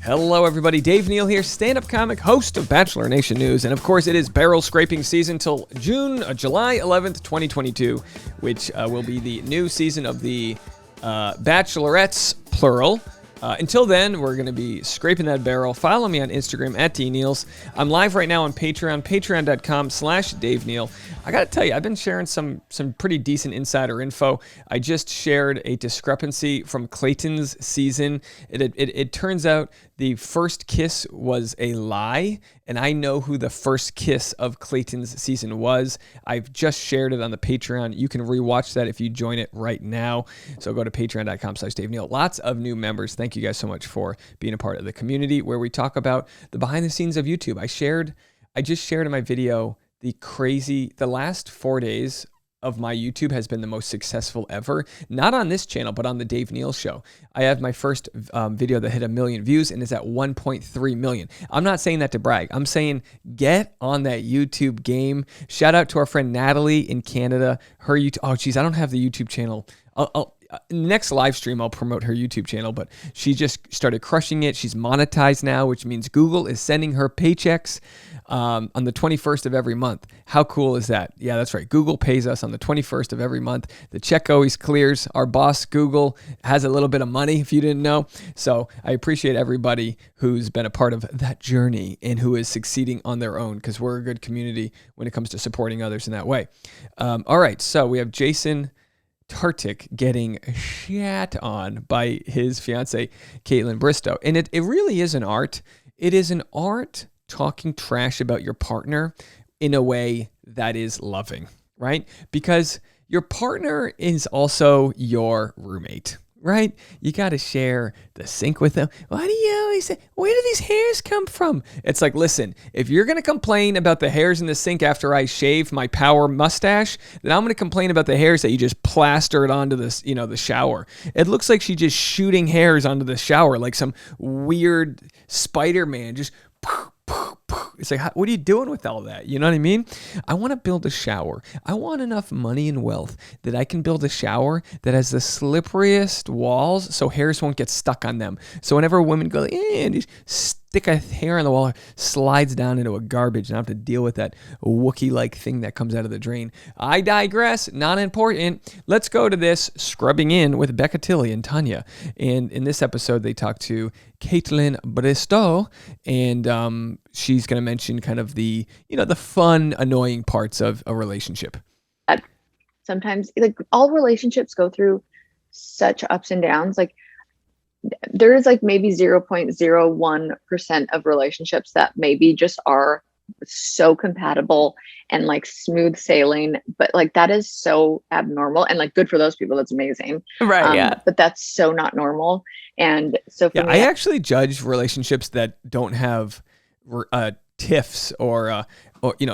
Hello, everybody. Dave Neal here, stand-up comic, host of Bachelor Nation News. And, of course, it is barrel scraping season till July 11th, 2022, which will be the new season of the Bachelorettes, plural. Until then, we're going to be scraping that barrel. Follow me on Instagram at DNeals. I'm live right now on Patreon, patreon.com/Dave Neal. I got to tell you, I've been sharing some pretty decent insider info. I just shared a discrepancy from Clayton's season. It turns out the first kiss was a lie, and I know who the first kiss of Clayton's season was. I've just shared it on the Patreon. You can rewatch that if you join it right now. So go to patreon.com/Dave Neal. Lots of new members. Thank you guys so much for being a part of the community where we talk about the behind the scenes of YouTube. I just shared in my video the last 4 days of my YouTube has been the most successful ever. Not on this channel, but on the Dave Neal Show. I have my first video that hit 1 million views and is at 1.3 million. I'm not saying that to brag. I'm saying get on that YouTube game. Shout out to our friend Natalie in Canada. Her YouTube. Oh, geez, I don't have the YouTube channel. Next live stream, I'll promote her YouTube channel, but she just started crushing it. She's monetized now, which means Google is sending her paychecks on the 21st of every month. How cool is that? Yeah, that's right. Google pays us on the 21st of every month. The check always clears. Our boss, Google, has a little bit of money, if you didn't know. So I appreciate everybody who's been a part of that journey and who is succeeding on their own, because we're a good community when it comes to supporting others in that way. All right, so we have Jason Tartick getting shat on by his fiance, Kaitlyn Bristowe. And it really is an art. It is an art talking trash about your partner in a way that is loving, right? Because your partner is also your roommate, right? You got to share the sink with them. Why do you always say, where do these hairs come from? It's like, listen, if you're going to complain about the hairs in the sink after I shave my power mustache, then I'm going to complain about the hairs that you just plastered onto this, the shower. It looks like she's just shooting hairs onto the shower like some weird Spider-Man, just it's like, what are you doing with all that? You know what I mean? I want to build a shower. I want enough money and wealth that I can build a shower that has the slipperiest walls so hairs won't get stuck on them. So whenever women go, and just stick a hair on the wall, slides down into a garbage, and I have to deal with that Wookiee-like thing that comes out of the drain. I digress. Not important. Let's go to this Scrubbing In with Becca Tilley and Tanya. And in this episode, they talk to Kaitlyn Bristowe, and she's going to mention kind of the fun, annoying parts of a relationship. Sometimes, like, all relationships go through such ups and downs. Like, there is like maybe 0.01% of relationships that maybe just are so compatible and like smooth sailing, but like that is so abnormal, and like good for those people. That's amazing. Right. Yeah. But that's so not normal. And so for me, I actually judge relationships that don't have tiffs or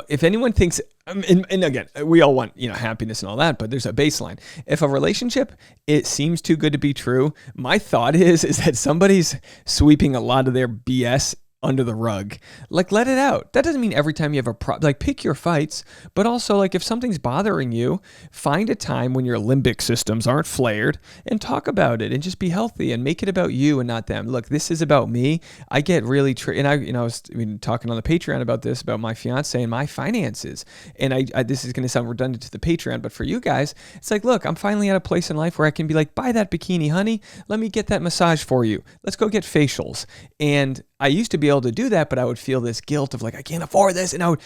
if anyone thinks, and again, we all want, happiness and all that, but there's a baseline. If a relationship, it seems too good to be true, my thought is that somebody's sweeping a lot of their BS under the rug. Like, let it out. That doesn't mean every time you have a problem, like, pick your fights, but also, like, if something's bothering you, find a time when your limbic systems aren't flared and talk about it and just be healthy and make it about you and not them. Look, this is about me. I get really, and I was talking on the Patreon about this, about my fiance and my finances. And I this is going to sound redundant to the Patreon, but for you guys, it's like, look, I'm finally at a place in life where I can be like, buy that bikini, honey. Let me get that massage for you. Let's go get facials. And I used to be able to do that, but I would feel this guilt of like, I can't afford this. And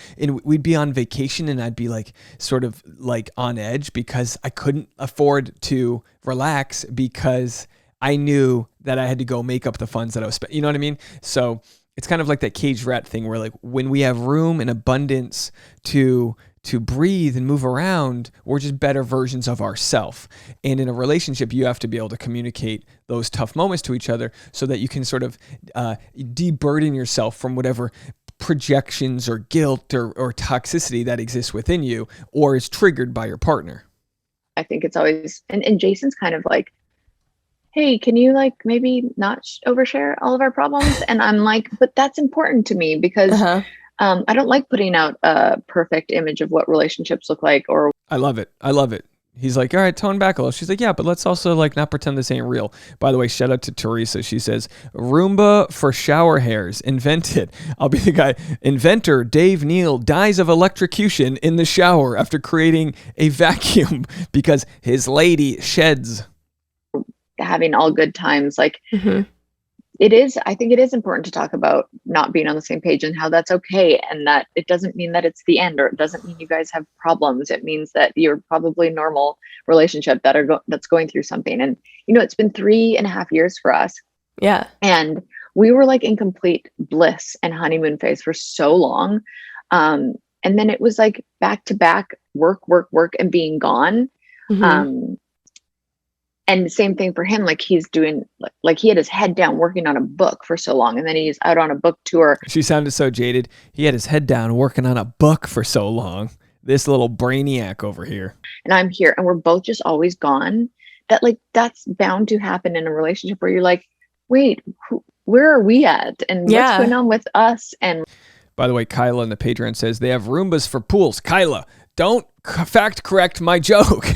we'd be on vacation and I'd be like, sort of like on edge because I couldn't afford to relax because I knew that I had to go make up the funds that I was spending. You know what I mean? So it's kind of like that caged rat thing where, like, when we have room and abundance to breathe and move around, we're just better versions of ourselves. And in a relationship, you have to be able to communicate those tough moments to each other so that you can sort of de-burden yourself from whatever projections or guilt or toxicity that exists within you or is triggered by your partner. I think it's always, and Jason's kind of like, hey, can you like maybe not overshare all of our problems? And I'm like, but that's important to me because I don't like putting out a perfect image of what relationships look like. Or I love it. he's like, all right, tone back a little. She's like, yeah, but let's also like not pretend this ain't real. By the way, shout out to Teresa. She says, Roomba for shower hairs invented. I'll be the guy. Inventor Dave Neal dies of electrocution in the shower after creating a vacuum because his lady sheds. Having all good times. Like I think it is important to talk about not being on the same page and how that's okay. And that it doesn't mean that it's the end, or it doesn't mean you guys have problems. It means that you're probably a normal relationship that's going through something. And, it's been 3.5 years for us. Yeah. And we were like in complete bliss and honeymoon phase for so long. And then it was like back to back work, and being gone. And the same thing for him, like he's doing, like he had his head down working on a book for so long, and then he's out on a book tour. She sounded so jaded. He had his head down working on a book for so long. This little brainiac over here. And I'm here, and we're both just always gone. That's bound to happen in a relationship where you're like, wait, where are we at? And what's going on with us? And by the way, Kyla in the Patreon says they have Roombas for pools. Kyla, don't fact correct my joke.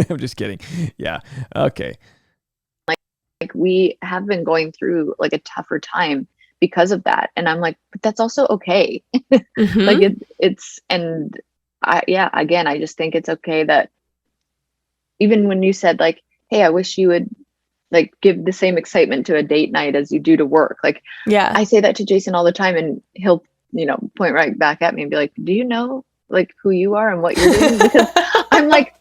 I'm just kidding. Yeah. Okay. Like we have been going through like a tougher time because of that. And I'm like, but that's also okay. Like it's, and again, I just think it's okay that even when you said like, hey, I wish you would like give the same excitement to a date night as you do to work. Like, I say that to Jason all the time, and he'll, point right back at me and be like, do you know like who you are and what you're doing? Because I'm like,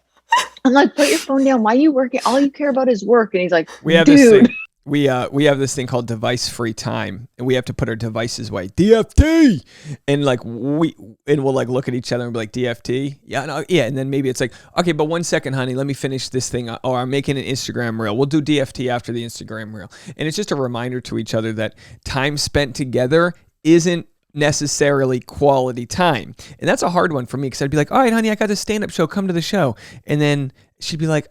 put your phone down. Why are you working? All you care about is work. And he's like, we have dude. This thing. We have this thing called device free time, and we have to put our devices away. DFT, and like we'll like look at each other and be like, DFT, and then maybe it's like, okay, but 1 second, honey, let me finish this thing. Or I'm making an Instagram reel. We'll do DFT after the Instagram reel, and it's just a reminder to each other that time spent together isn't necessarily quality time. And that's a hard one for me, because I'd be like, all right, honey, I got this stand-up show, come to the show. And then she'd be like,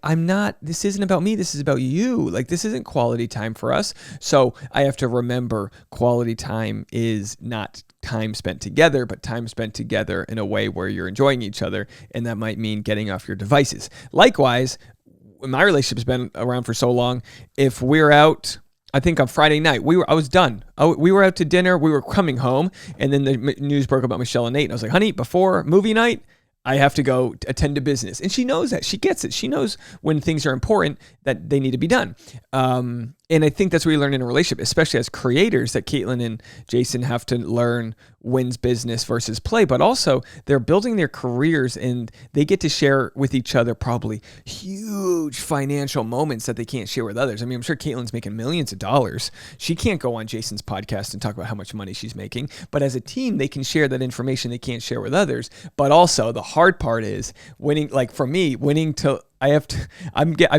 this isn't about me, this is about you. Like, this isn't quality time for us. So I have to remember quality time is not time spent together, but time spent together in a way where you're enjoying each other. And that might mean getting off your devices. Likewise, my relationship's been around for so long. If we're out, I think on Friday night, I was done. We were out to dinner. We were coming home, and then the news broke about Michelle and Nate. And I was like, honey, before movie night, I have to go attend to business. And she knows that. She gets it. She knows when things are important that they need to be done. And I think that's what we learn in a relationship, especially as creators, that Kaitlyn and Jason have to learn when's business versus play. But also, they're building their careers, and they get to share with each other probably huge financial moments that they can't share with others. I mean, I'm sure Kaitlyn's making millions of dollars. She can't go on Jason's podcast and talk about how much money she's making. But as a team, they can share that information they can't share with others. But also, the hard part is winning. Like for me, winning to. I've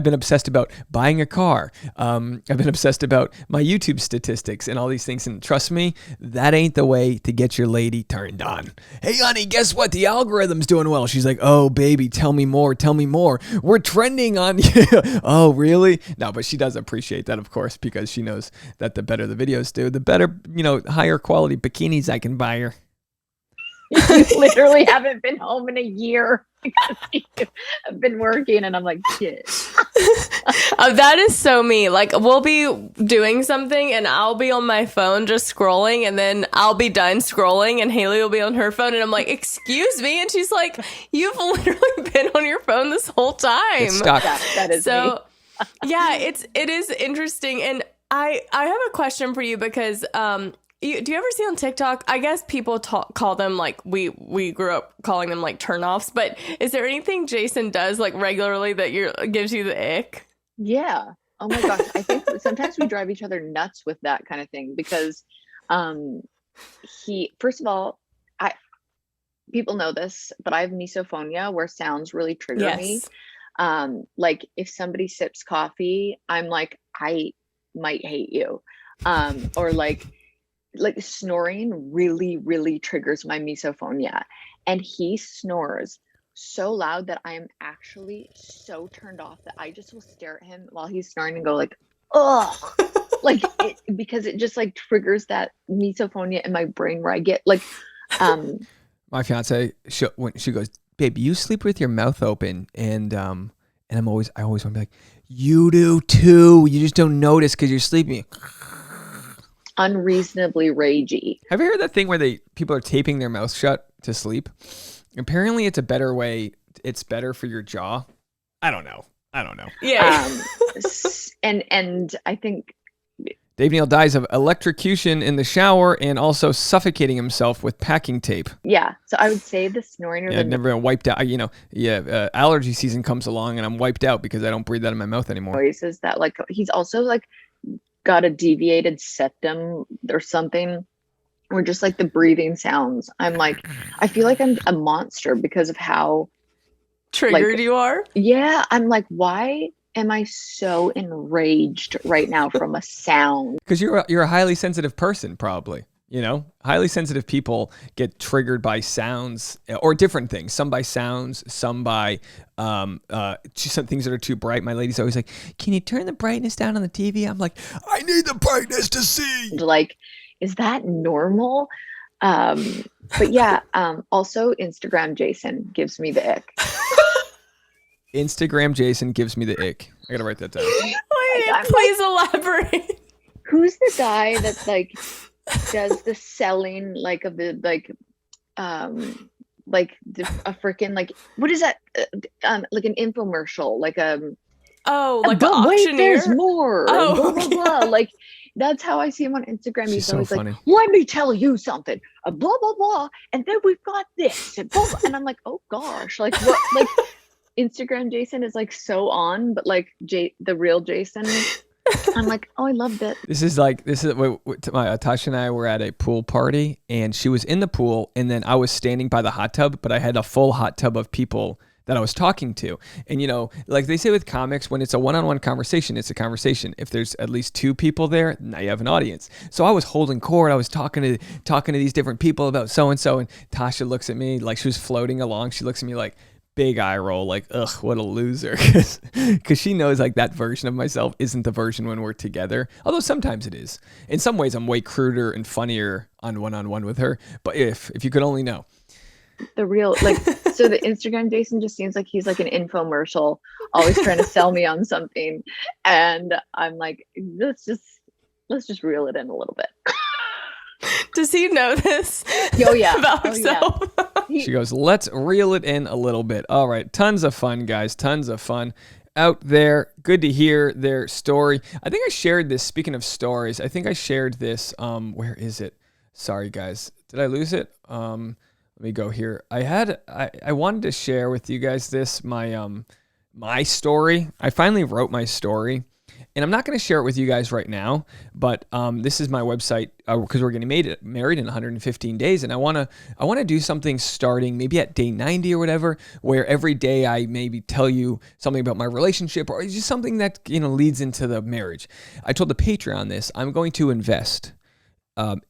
been obsessed about buying a car. I've been obsessed about my YouTube statistics and all these things. And trust me, that ain't the way to get your lady turned on. Hey, honey, guess what? The algorithm's doing well. She's like, oh, baby, tell me more. Tell me more. We're trending on you. Oh, really? No, but she does appreciate that, of course, because she knows that the better the videos do, the better, higher quality bikinis I can buy her. You literally haven't been home in a year because I've been working, and I'm like, shit. That is so me. Like, we'll be doing something, and I'll be on my phone just scrolling, and then I'll be done scrolling, and Haley will be on her phone, and I'm like, excuse me, and she's like, you've literally been on your phone this whole time. It's stuck. That is so me. Yeah, it is interesting. And I have a question for you, because do you ever see on TikTok, I guess people call them, like, we grew up calling them, like, turnoffs, but is there anything Jason does, like, regularly that gives you the ick? Yeah. Oh my gosh. I think sometimes we drive each other nuts with that kind of thing, because first of all, people know this, but I have misophonia where sounds really trigger me. Like if somebody sips coffee, I'm like, I might hate you. Or like snoring really, really triggers my misophonia. And he snores so loud that I am actually so turned off that I just will stare at him while he's snoring and go like, ugh. Because it just like triggers that misophonia in my brain where I get like, my fiance, when she goes, babe, you sleep with your mouth open, and And I always want to be like, you do too. You just don't notice because you're sleeping. Unreasonably ragey. Have you heard that thing where people are taping their mouth shut to sleep? Apparently it's a better way. It's better for your jaw. I don't know. Yeah. And I think Dave Neal dies of electrocution in the shower and also suffocating himself with packing tape. Yeah. So I would say the snoring or I've never been wiped out. Allergy season comes along and I'm wiped out because I don't breathe out of my mouth anymore. noises that like he's also like got a deviated septum or something, or just like the breathing sounds. I'm like, I feel like I'm a monster because of how Triggered you are? Yeah. I'm like, why am I so enraged right now from a sound? Because you're a highly sensitive person, probably. Highly sensitive people get triggered by sounds or different things. Some by sounds, some by some things that are too bright. My lady's always like, "Can you turn the brightness down on the TV?" I'm like, "I need the brightness to see." Like, is that normal? But yeah. Also, Instagram Jason gives me the ick. Instagram Jason gives me the ick. I gotta write that down. Please elaborate. Who's the guy that's like does the selling like of the like a freaking like what is that like an infomercial like like an wait, auctioneer? there's more. Oh, blah, blah, blah. Like that's how I see him on Instagram. He's so always funny. like, let me tell you something, blah blah blah, and then we've got this, and, blah, blah. And I'm like, oh gosh, like what? Like Instagram Jason is like so on, but like the real Jason, I'm like, oh, I loved it. Tasha and I were at a pool party and she was in the pool and then I was standing by the hot tub, but I had a full hot tub of people that I was talking to. And like they say with comics, when it's a one-on-one conversation, it's a conversation. If there's at least two people there, now you have an audience. So I was holding court. I was talking to these different people about so-and-so, and Tasha looks at me like she was floating along. She looks at me like, big eye roll, like, ugh, what a loser. Because she knows like that version of myself isn't the version when we're together. Although sometimes it is. In some ways, I'm way cruder and funnier on one-on-one with her. But if you could only know. The real, like, so the Instagram Jason just seems like he's like an infomercial, always trying to sell me on something. And I'm like, let's just reel it in a little bit. Does he know this? Oh, yeah. About himself? Yeah. She goes, let's reel it in a little bit. All right. Tons of fun, guys. Tons of fun out there. Good to hear their story. I think I shared this. Speaking of stories, I think I shared this. Where is it? Sorry, guys. Did I lose it? Let me go here. I wanted to share with you guys this, my story. I finally wrote my story. And I'm not going to share it with you guys right now, but this is my website because we're getting married in 115 days, and I want to do something starting maybe at day 90 or whatever, where every day I maybe tell you something about my relationship or just something that leads into the marriage. I told the Patreon this. I'm going to invest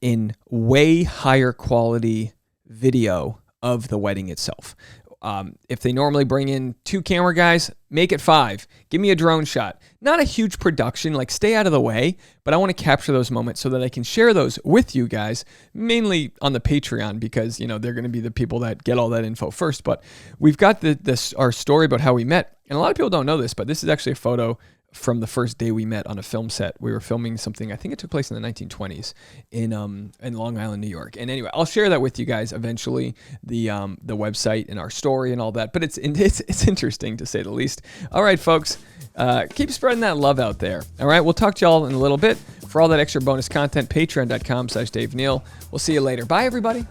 in way higher quality video of the wedding itself. If they normally bring in 2 camera guys, make it 5. Give me a drone shot. Not a huge production, like stay out of the way, but I want to capture those moments so that I can share those with you guys, mainly on the Patreon because, they're going to be the people that get all that info first. But we've got our story about how we met. And a lot of people don't know this, but this is actually a photo from the first day we met on a film set. We were filming something, I think it took place in the 1920s in Long Island, New York. And anyway, I'll share that with you guys eventually, the website and our story and all that. But it's interesting to say the least. All right, folks, keep spreading that love out there. All right, we'll talk to y'all in a little bit. For all that extra bonus content, patreon.com/Dave Neal. We'll see you later. Bye, everybody.